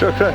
شكرا.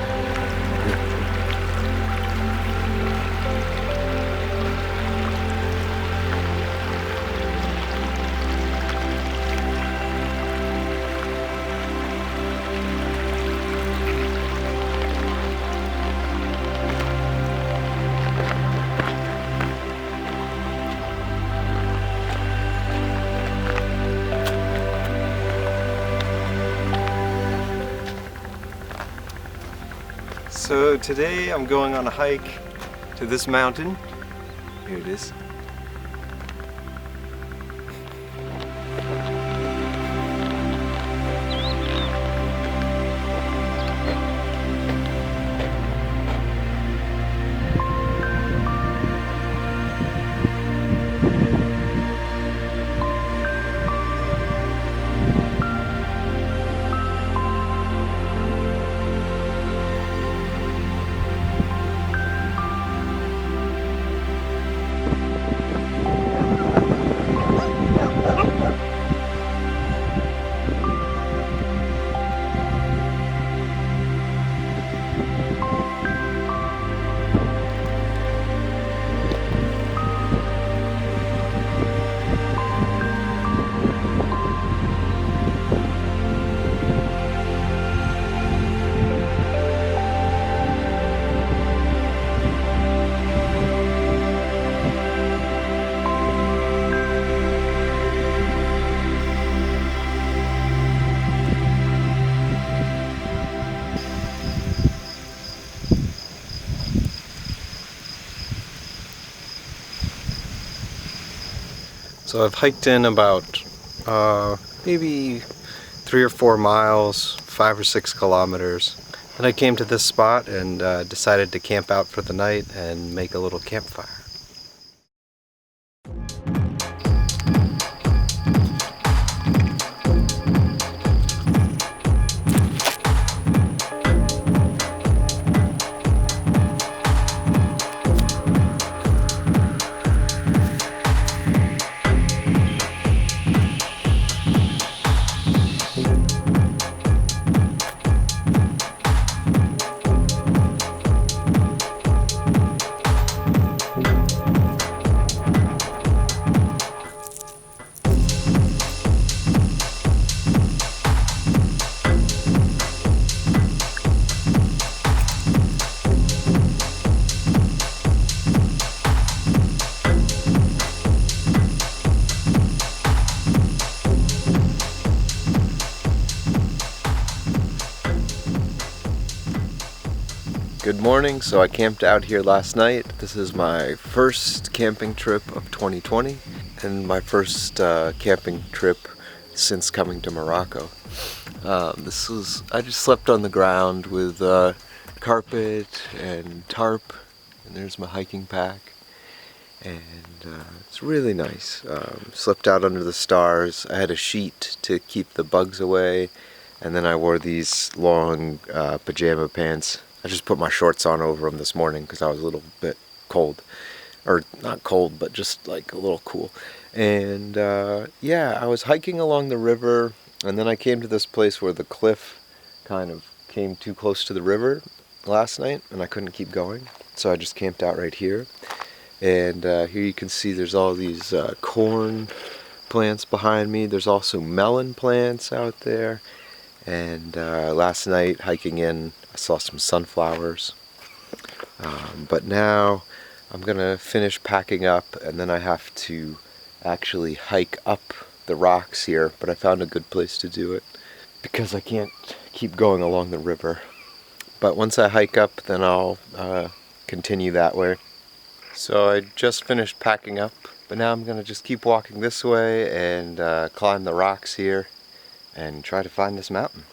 So today I'm going on a hike to this mountain. Here it is. So I've hiked in about maybe 3 or 4 miles, 5 or 6 kilometers. Then I came to this spot and decided to camp out for the night and make a little campfire. Good morning. So I camped out here last night. This is my first camping trip of 2020 and my first camping trip since coming to Morocco. I just slept on the ground with carpet and tarp, and there's my hiking pack, and it's really nice. Slept out under the stars. I had a sheet to keep the bugs away, and then I wore these long pajama pants. I just put my shorts on over them this morning because I was a little bit cold. Or not cold, but just like a little cool. And yeah, I was hiking along the river, and then I came to this place where the cliff kind of came too close to the river last night, and I couldn't keep going. So I just camped out right here. And here you can see there's all these corn plants behind me. There's also melon plants out there. And last night, hiking in, I saw some sunflowers. But now I'm gonna finish packing up, and then I have to actually hike up the rocks here, but I found a good place to do it because I can't keep going along the river. But once I hike up, then I'll continue that way. So I just finished packing up, but now I'm gonna just keep walking this way and climb the rocks here and try to find this mountain.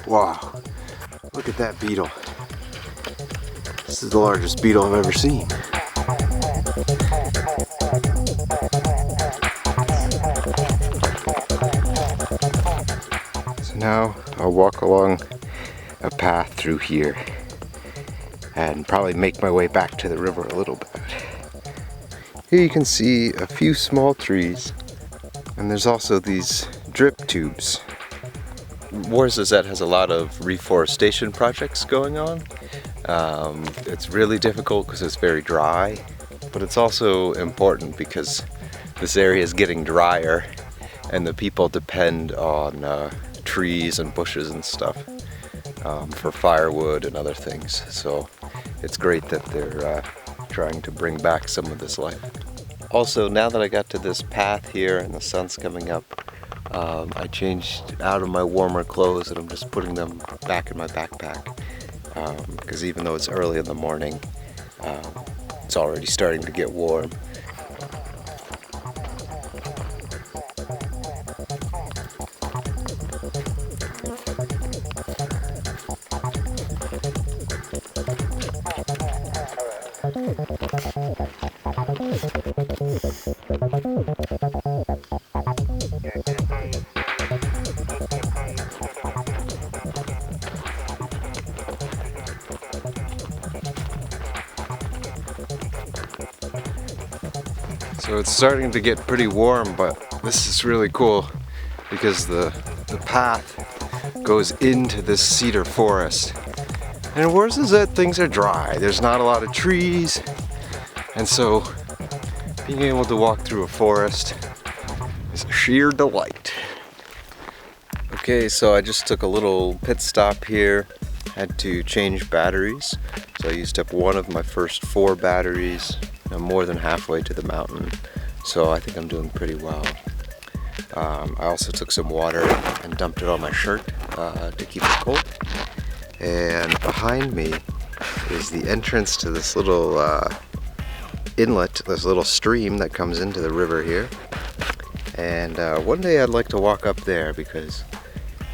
Wow, look at that beetle. This is the largest beetle I've ever seen. So now I'll walk along a path through here and probably make my way back to the river a little bit. Here you can see a few small trees, and there's also these drip tubes. Ouarzazate has a lot of reforestation projects going on. It's really difficult because it's very dry, but it's also important because this area is getting drier and the people depend on trees and bushes and stuff for firewood and other things. So it's great that they're trying to bring back some of this life. Also, now that I got to this path here and the sun's coming up, I changed out of my warmer clothes and I'm just putting them back in my backpack because even though it's early in the morning, it's already starting to get warm. So it's starting to get pretty warm, but this is really cool because the path goes into this cedar forest. And in Ouarzazate, things are dry. There's not a lot of trees, and so being able to walk through a forest is a sheer delight. Okay, so I just took a little pit stop here. Had to change batteries, so I used up one of my first 4 batteries. I'm more than halfway to the mountain, so I think I'm doing pretty well. I also took some water and dumped it on my shirt to keep it cold. And behind me is the entrance to this little inlet, this little stream that comes into the river here. And one day I'd like to walk up there because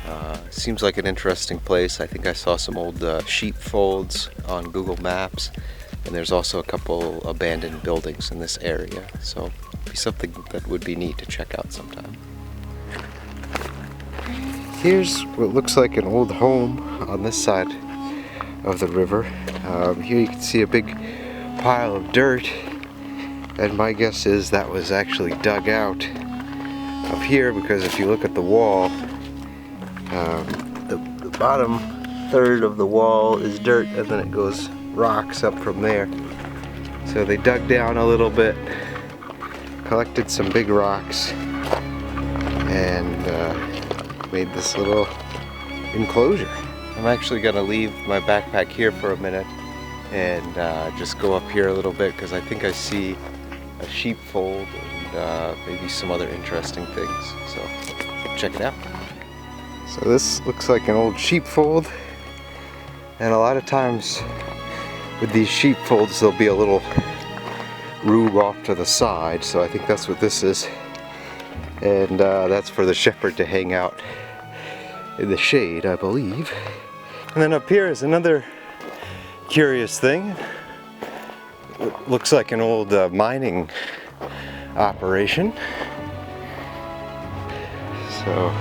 it seems like an interesting place. I think I saw some old sheepfolds on Google Maps. And there's also a couple abandoned buildings in this area, so it'd be something that would be neat to check out sometime. Here's what looks like an old home on this side of the river. Here you can see a big pile of dirt, and my guess is that was actually dug out of here because if you look at the wall, the bottom third of the wall is dirt and then it goes rocks up from there. So they dug down a little bit, collected some big rocks, and made this little enclosure. I'm actually gonna leave my backpack here for a minute and just go up here a little bit because I think I see a sheepfold and maybe some other interesting things. So check it out. So this looks like an old sheepfold, and a lot of times with these sheepfolds there'll be a little room off to the side, so I think that's what this is, and that's for the shepherd to hang out in the shade, I believe. And then up here is another curious thing. It looks like an old mining operation. So,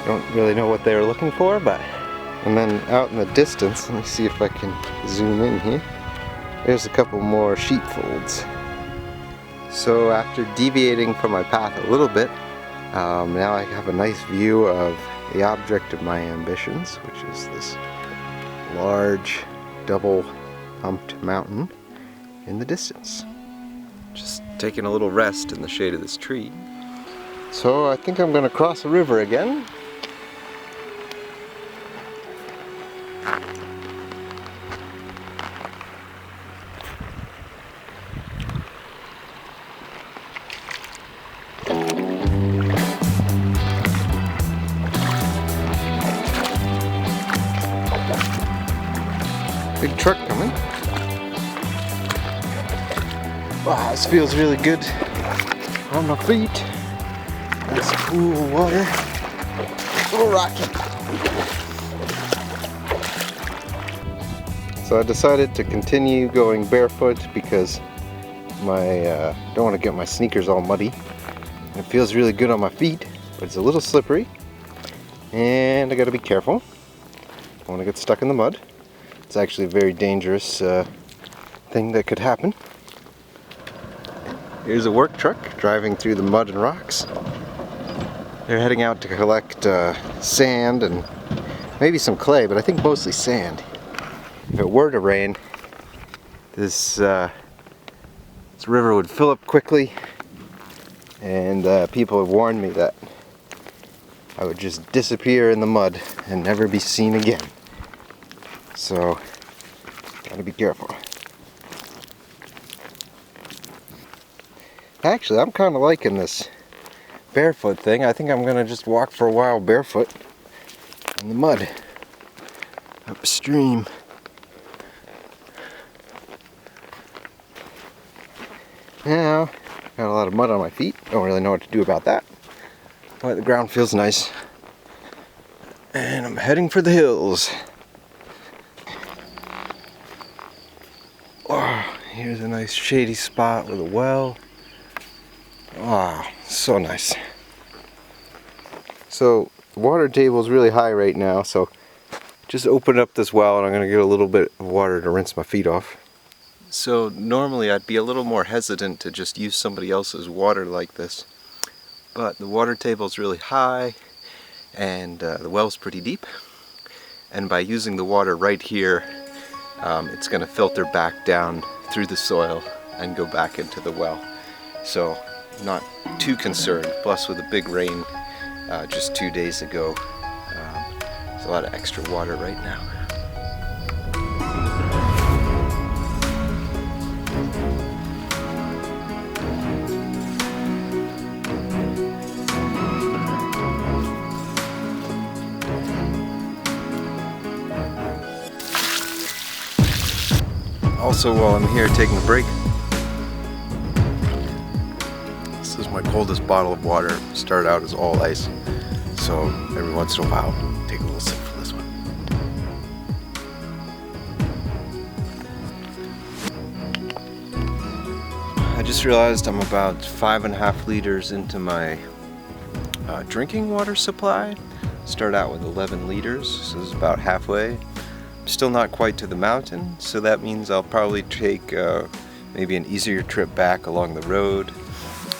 don't really know what they were looking for, but... And then out in the distance, let me see if I can zoom in here. There's a couple more sheepfolds. So after deviating from my path a little bit, now I have a nice view of the object of my ambitions, which is this large double-humped mountain in the distance. Just taking a little rest in the shade of this tree. So I think I'm going to cross a river again. Big truck coming. Wow, this feels really good on my feet. Nice cool water. A little rocky. So I decided to continue going barefoot because my don't want to get my sneakers all muddy. It feels really good on my feet, but it's a little slippery. And I gotta be careful. Don't want to get stuck in the mud. It's actually a very dangerous thing that could happen. Here's a work truck driving through the mud and rocks. They're heading out to collect sand and maybe some clay, but I think mostly sand. If it were to rain, this river would fill up quickly, and people have warned me that I would just disappear in the mud and never be seen again. So, gotta be careful. Actually, I'm kind of liking this barefoot thing. I think I'm gonna just walk for a while barefoot in the mud upstream. Now, got a lot of mud on my feet. Don't really know what to do about that. But the ground feels nice. And I'm heading for the hills. Oh, here's a nice shady spot with a well. Wow, so nice. So the water table is really high right now, so just opened up this well and I'm gonna get a little bit of water to rinse my feet off. So normally I'd be a little more hesitant to just use somebody else's water like this, but the water table is really high and the well's pretty deep, and by using the water right here, it's gonna filter back down through the soil and go back into the well. So not too concerned. Plus with a big rain just 2 days ago, there's a lot of extra water right now. Also, while I'm here taking a break, this is my coldest bottle of water. Started out as all ice, so every once in a while, take a little sip from this one. I just realized I'm about 5.5 liters into my drinking water supply. Started out with 11 liters, so this is about halfway. Still not quite to the mountain, so that means I'll probably take maybe an easier trip back along the road,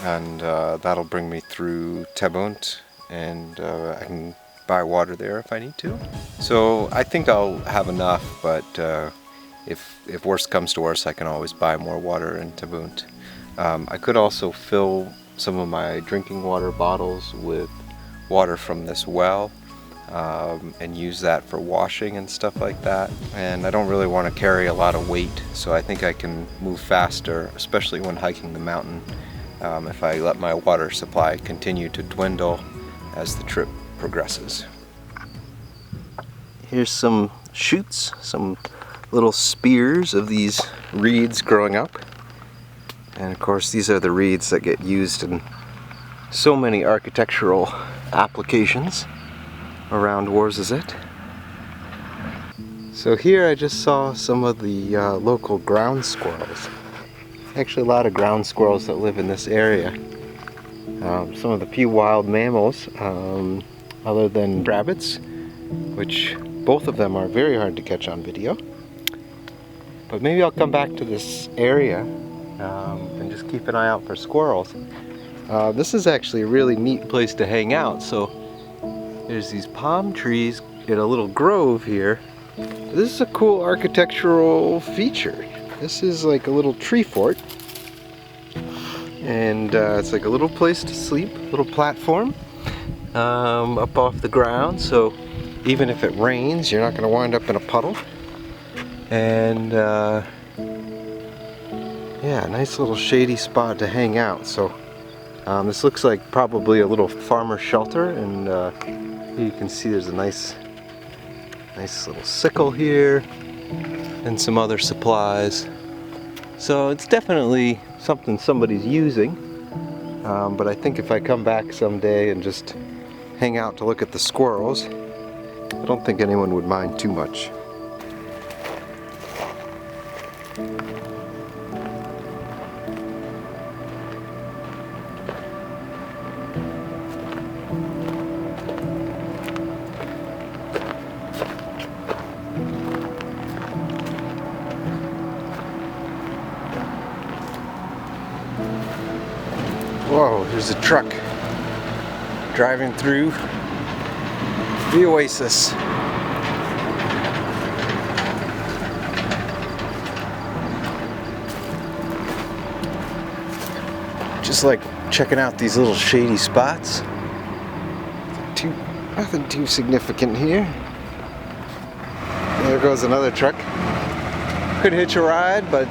and that'll bring me through Tabunt, and I can buy water there if I need to. So I think I'll have enough, but if worse comes to worse, I can always buy more water in Tabunt. I could also fill some of my drinking water bottles with water from this well, and use that for washing and stuff like that. And I don't really want to carry a lot of weight, so I think I can move faster, especially when hiking the mountain, if I let my water supply continue to dwindle as the trip progresses. Here's some shoots, some little spears of these reeds growing up. And of course these are the reeds that get used in so many architectural applications. around Ouarzazate. So here I just saw some of the local ground squirrels. Actually a lot of ground squirrels that live in this area. Some of the few wild mammals, other than rabbits, which both of them are very hard to catch on video. But maybe I'll come back to this area and just keep an eye out for squirrels. This is actually a really neat place to hang out. So there's these palm trees in a little grove here. This is a cool architectural feature. This is like a little tree fort. And it's like a little place to sleep, a little platform up off the ground. So even if it rains, you're not going to wind up in a puddle. And yeah, nice little shady spot to hang out. So this looks like probably a little farmer shelter, and you can see there's a nice little sickle here and some other supplies. So it's definitely something somebody's using, but I think if I come back someday and just hang out to look at the squirrels, I don't think anyone would mind too much. Whoa, there's a truck driving through the oasis. Just like checking out these little shady spots. Nothing too significant here. There goes another truck. Could hitch a ride, but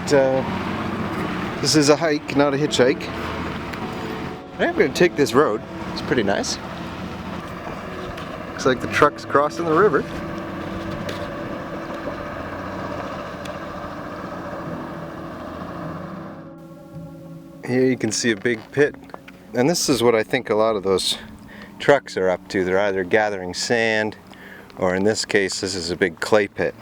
this is a hike, not a hitchhike. I'm going to take this road. It's pretty nice. Looks like the truck's crossing the river. Here you can see a big pit. And this is what I think a lot of those trucks are up to. They're either gathering sand, or in this case, this is a big clay pit.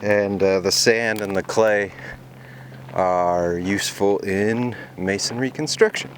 And the sand and the clay are useful in masonry construction.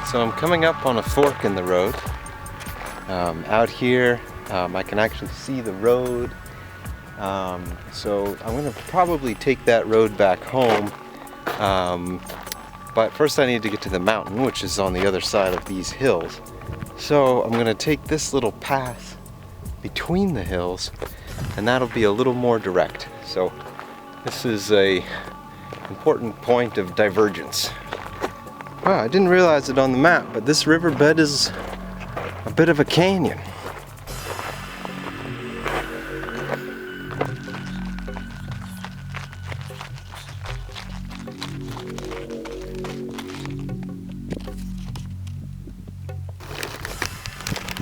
So I'm coming up on a fork in the road. Out here, I can actually see the road. So I'm going to probably take that road back home. But first I need to get to the mountain, which is on the other side of these hills. So I'm going to take this little path between the hills, and that'll be a little more direct. So this is a important point of divergence. Wow, I didn't realize it on the map, but this riverbed is a bit of a canyon.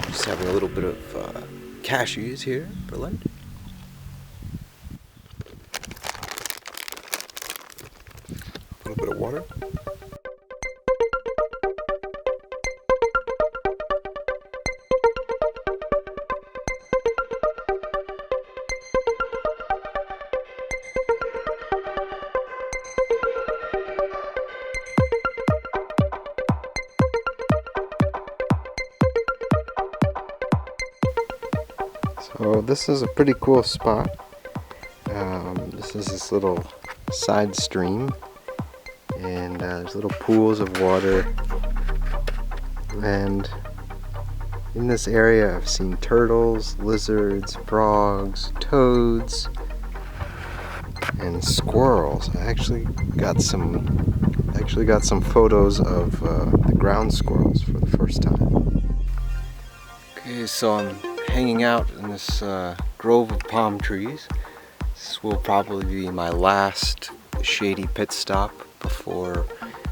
Just having a little bit of cashews here for lunch. A little bit of water. So this is a pretty cool spot. This is this little side stream, and there's little pools of water, and in this area I've seen turtles, lizards, frogs, toads, and squirrels. I actually got some photos of the ground squirrels for the first time. Okay, so I'm hanging out in this grove of palm trees. This will probably be my last shady pit stop before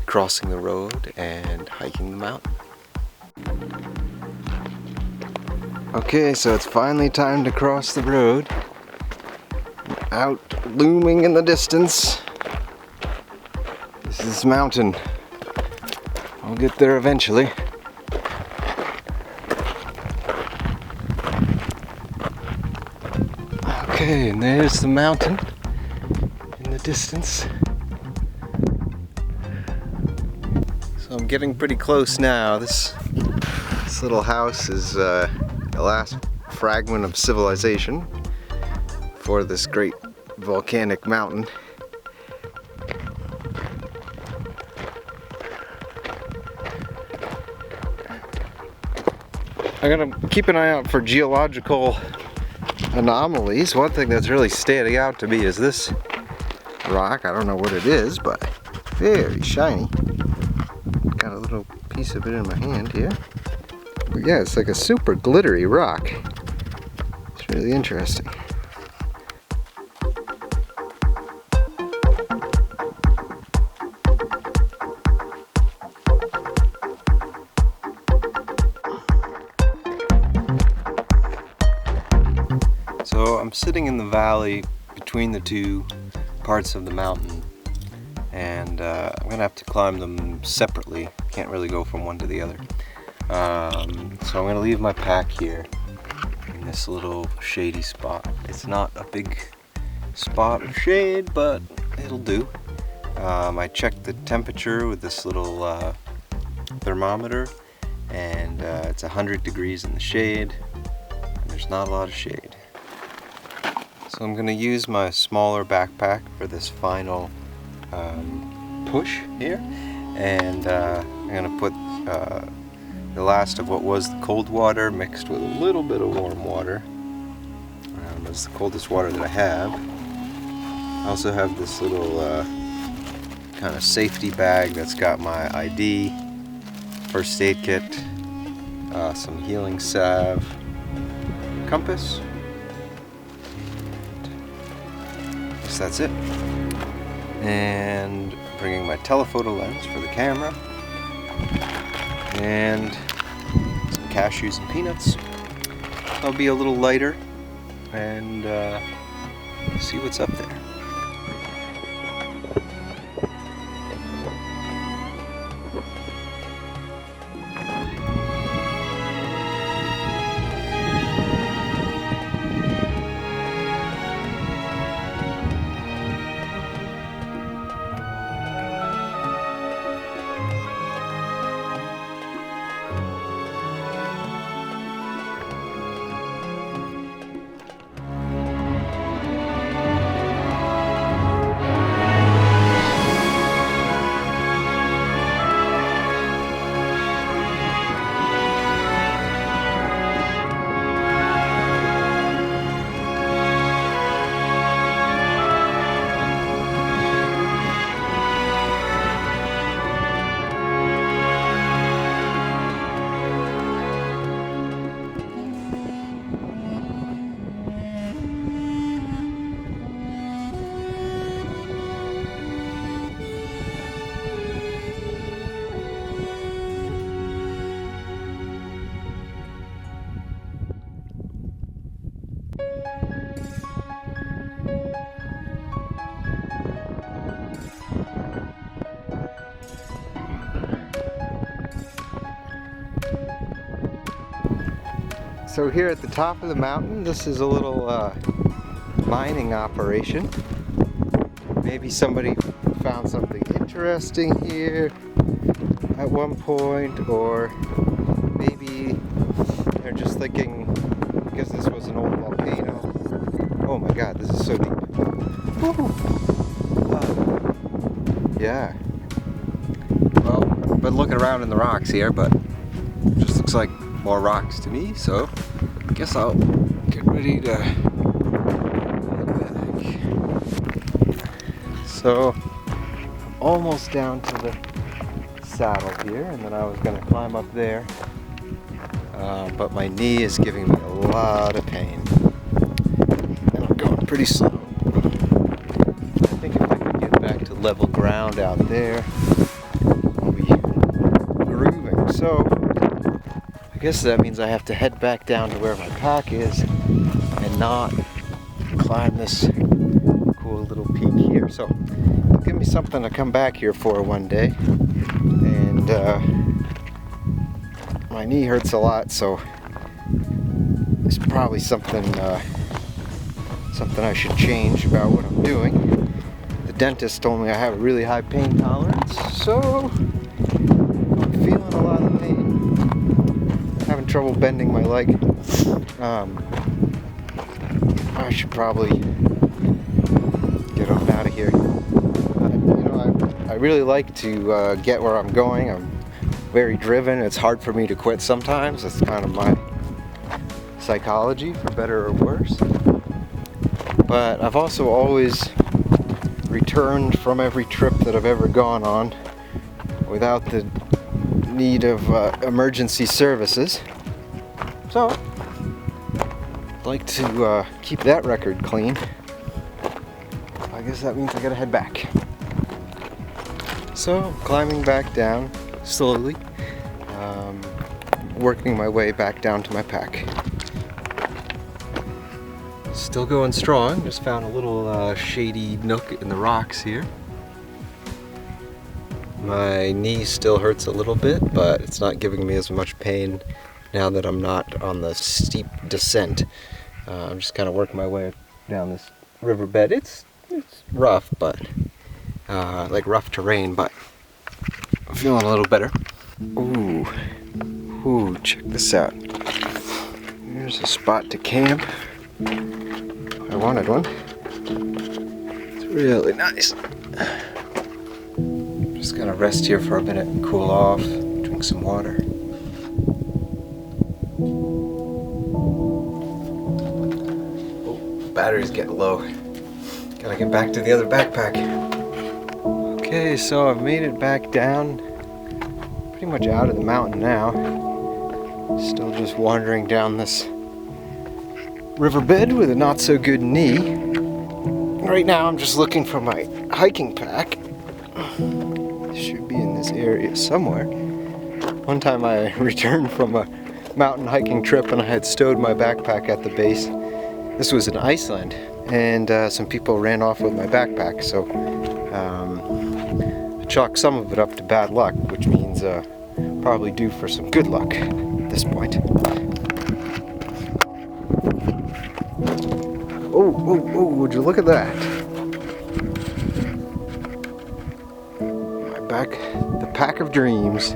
crossing the road and hiking the mountain. Okay, so it's finally time to cross the road. Out looming in the distance, this is this mountain. I'll get there eventually. Okay, and there's the mountain in the distance. So I'm getting pretty close now. This little house is the last fragment of civilization for this great volcanic mountain. I'm gonna keep an eye out for geological anomalies. One thing that's really standing out to me is this rock. I don't know what it is, but very shiny. Got a little piece of it in my hand here. But yeah, it's like a super glittery rock. It's really interesting. So I'm sitting in the valley between the two parts of the mountain, and I'm gonna have to climb them separately. Can't really go from one to the other. So I'm gonna leave my pack here in this little shady spot. It's not a big spot of shade, but it'll do. I checked the temperature with this little thermometer, and it's 100 degrees in the shade, and there's not a lot of shade. So I'm going to use my smaller backpack for this final push here, and I'm going to put the last of what was the cold water mixed with a little bit of warm water. It's the coldest water that I have. I also have this little kind of safety bag that's got my ID, first aid kit, some healing salve, compass. That's it. And bringing my telephoto lens for the camera, and some cashews and peanuts. I'll be a little lighter and see what's up there. So here at the top of the mountain, this is a little mining operation. Maybe somebody found something interesting here at one point, or maybe they're just thinking, because this was an old volcano, volcano. Oh my god, this is so deep. Woo. Yeah. Well, I've been looking around in the rocks here, but it just looks like more rocks to me, so I guess I'll get ready to head back. So, I'm almost down to the saddle here, and then I was going to climb up there, but my knee is giving me a lot of pain, and I'm going pretty slow. I think if I can get back to level ground out there, I'll be grooving. So I guess that means I have to head back down to where my pack is and not climb this cool little peak here. So it'll give me something to come back here for one day. And my knee hurts a lot, so it's probably something I should change about what I'm doing. The dentist told me I have a really high pain tolerance, so I'm feeling a lot of pain. Having trouble bending my leg. I should probably get on out of here. I really like to get where I'm going. I'm very driven. It's hard for me to quit sometimes. That's kind of my psychology, for better or worse. But I've also always returned from every trip that I've ever gone on without the need of emergency services. So I'd like to keep that record clean. I guess that means I gotta head back. So climbing back down slowly, working my way back down to my pack. Still going strong. Just found a little shady nook in the rocks here. My knee still hurts a little bit, but it's not giving me as much pain now that I'm not on the steep descent. I'm just kind of working my way down this riverbed. It's rough, but like rough terrain, but I'm feeling a little better. Ooh, check this out. Here's a spot to camp. I wanted one. It's really nice. Just gonna rest here for a minute and cool off, drink some water. Oh, battery's getting low. Gotta get back to the other backpack. Okay, so I've made it back down, pretty much out of the mountain now. Still just wandering down this riverbed with a not so good knee. Right now I'm just looking for my hiking pack. It should be in this area somewhere. One time I returned from a mountain hiking trip and I had stowed my backpack at the base. This was in Iceland, and some people ran off with my backpack, so I chalked some of it up to bad luck, which means probably due for some good luck at this point. Oh, would you look at that? My back, the pack of dreams.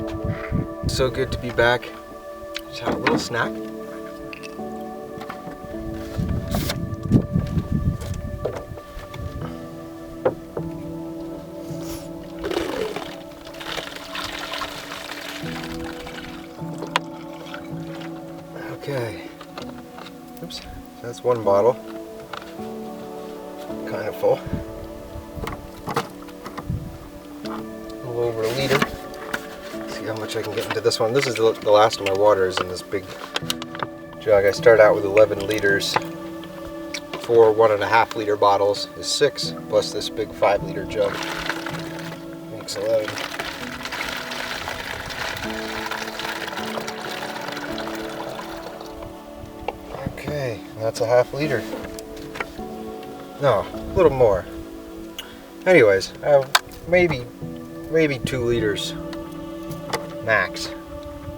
So good to be back. Just had a little snack. Okay. Oops, that's one bottle. Kind of full. A little over a liter. Let's see how much I can get into this one. This is the last of my water is in this big jug. I start out with 11 liters. 4 1.5 liter bottles is 6, plus this big 5 liter jug makes 11. Okay, that's a half liter. No, a little more. Anyways, maybe 2 liters max.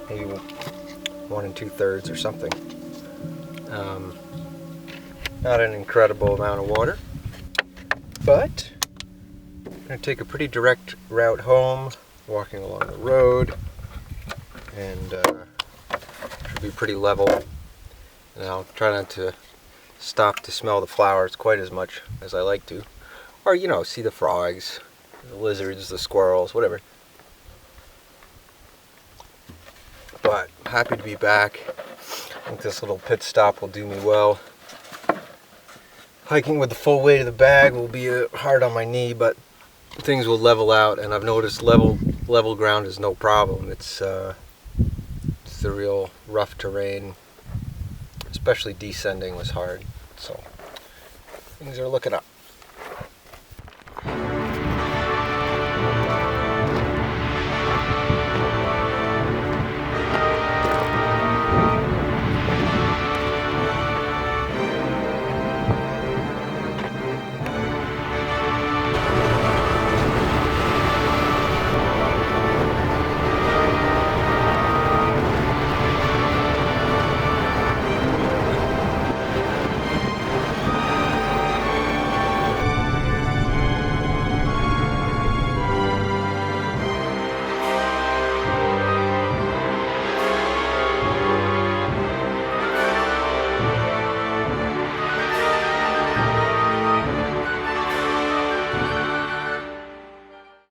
Maybe 1 2/3 or something. Not an incredible amount of water, but I'm going to take a pretty direct route home, walking along the road, and should be pretty level. And I'll try not to stop to smell the flowers quite as much as I like to. Or, you know, see the frogs, the lizards, the squirrels, whatever. But happy to be back. I think this little pit stop will do me well. Hiking with the full weight of the bag will be hard on my knee, but things will level out, and I've noticed level ground is no problem. It's the real rough terrain, especially descending, was hard. So things are looking up.